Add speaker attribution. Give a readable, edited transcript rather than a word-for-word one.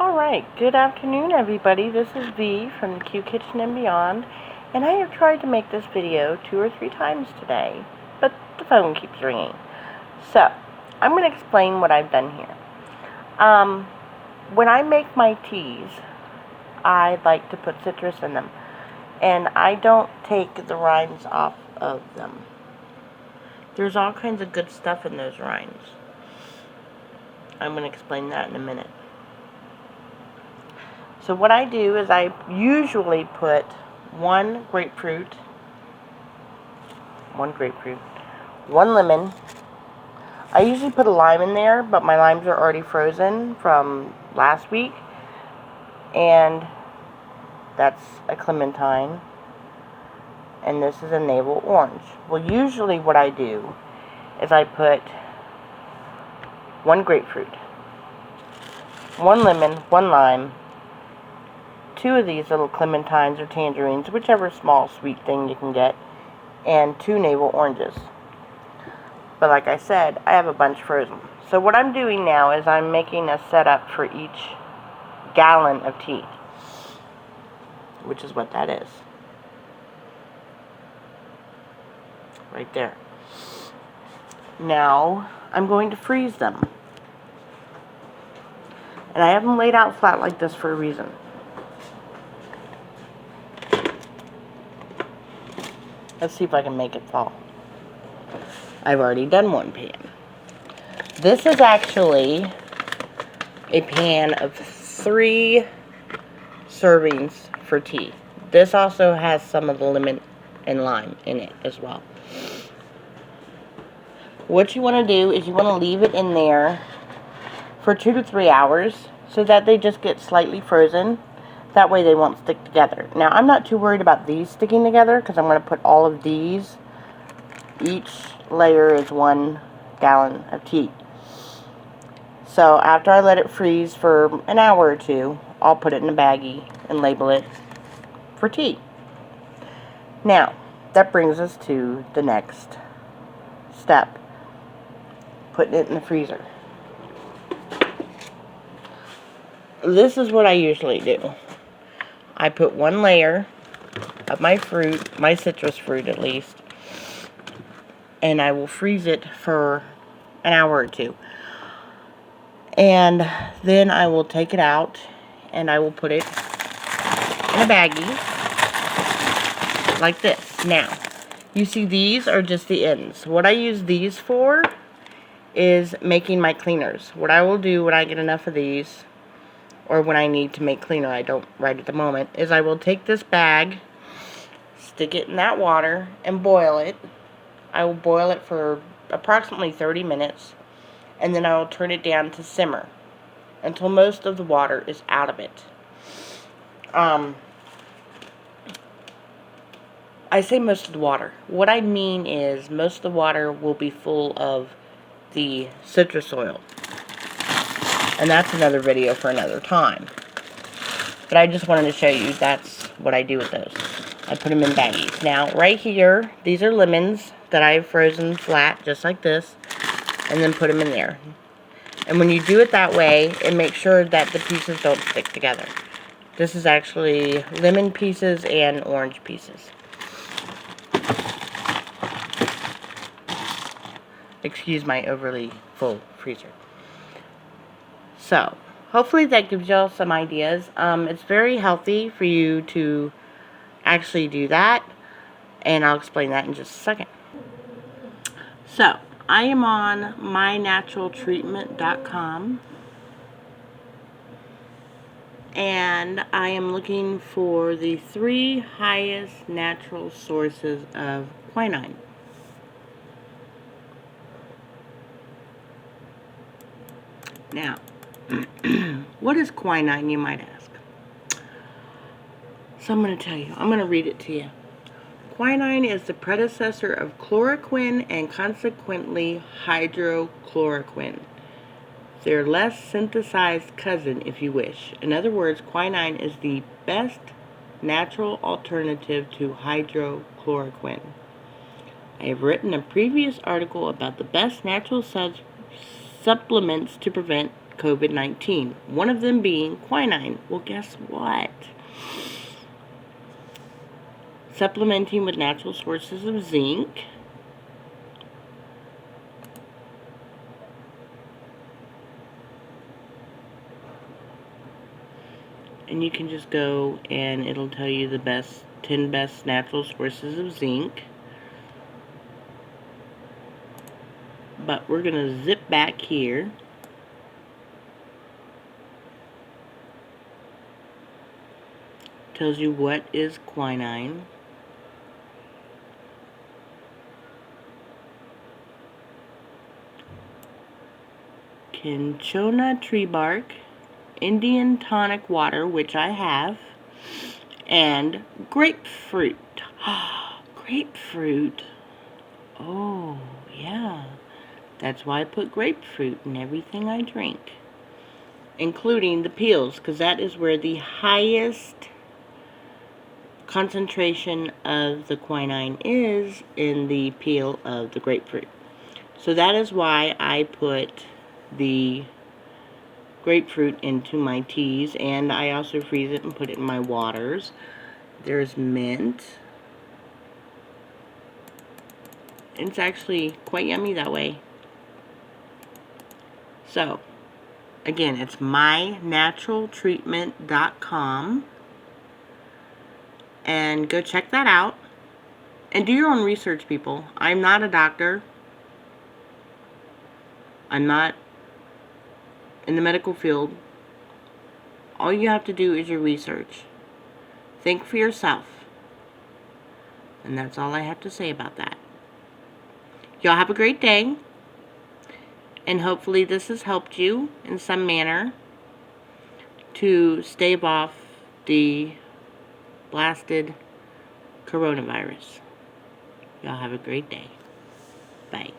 Speaker 1: Alright, good afternoon everybody. This is V from the Q Kitchen and Beyond, and I have tried to make this video 2 or 3 times today, but the phone keeps ringing. So, I'm going to explain what I've done here. When I make my teas, I like to put citrus in them, and I don't take the rinds off of them. There's all kinds of good stuff in those rinds. I'm going to explain that in a minute. So what I do is I usually put one grapefruit, one lemon. I usually put a lime in there, but my limes are already frozen from last week. And that's a clementine. And this is a navel orange. Well, usually what I do is I put one grapefruit, one lemon, one lime, 2 of these little clementines or tangerines, whichever small sweet thing you can get, and 2 navel oranges. But like I said, I have a bunch frozen. So what I'm doing now is I'm making a setup for each gallon of tea, which is what that is. Right there. Now, I'm going to freeze them. And I have them laid out flat like this for a reason. Let's see if I can make it fall. I've already done one pan. This is actually a pan of 3 servings for tea. This also has some of the lemon and lime in it as well. What you want to do is you want to leave it in there for 2 to 3 hours so that they just get slightly frozen. That way they won't stick together. Now, I'm not too worried about these sticking together because I'm going to put all of these. Each layer is 1 gallon of tea. So, after I let it freeze for an hour or 2, I'll put it in a baggie and label it for tea. Now, that brings us to the next step. Putting it in the freezer. This is what I usually do. I put 1 layer of my fruit, my citrus fruit at least, and I will freeze it for an hour or 2. And then I will take it out and I will put it in a baggie like this. Now, you see these are just the ends. What I use these for is making my cleaners. What I will do when I get enough of these, or when I need to make cleaner, I don't right at the moment, is I will take this bag, stick it in that water, and boil it. I will boil it for approximately 30 minutes, and then I will turn it down to simmer until most of the water is out of it. I say most of the water. What I mean is most of the water will be full of the citrus oil. And that's another video for another time. But I just wanted to show you that's what I do with those. I put them in baggies. Now, right here, these are lemons that I've frozen flat, just like this, and then put them in there. And when you do it that way, it makes sure that the pieces don't stick together. This is actually lemon pieces and orange pieces. Excuse my overly full freezer. So, hopefully that gives y'all some ideas. It's very healthy for you to actually do that, and I'll explain that in just a second. So, I am on mynaturaltreatment.com, and I am looking for the 3 highest natural sources of quinine. Now, what is quinine, you might ask? So I'm going to tell you. I'm going to read it to you. Quinine is the predecessor of chloroquine and consequently hydrochloroquine. Their less synthesized cousin, if you wish. In other words, quinine is the best natural alternative to hydrochloroquine. I have written a previous article about the best natural supplements to prevent COVID-19. One of them being quinine. Well, guess what? Supplementing with natural sources of zinc. And you can just go and it'll tell you the 10 best natural sources of zinc. But we're going to zip back here. Tells you what is quinine. Cinchona tree bark, Indian tonic water, which I have, and grapefruit. Grapefruit. Oh, yeah. That's why I put grapefruit in everything I drink, including the peels, because that is where the highest concentration of the quinine is, in the peel of the grapefruit. So that is why I put the grapefruit into my teas, and I also freeze it and put it in my waters. There's mint. It's actually quite yummy that way. So, again, it's mynaturaltreatment.com, and go check that out. And do your own research, people. I'm not a doctor. I'm not in the medical field. All you have to do is your research. Think for yourself. And that's all I have to say about that. Y'all have a great day. And hopefully this has helped you in some manner to stave off the blasted coronavirus. Y'all have a great day. Bye.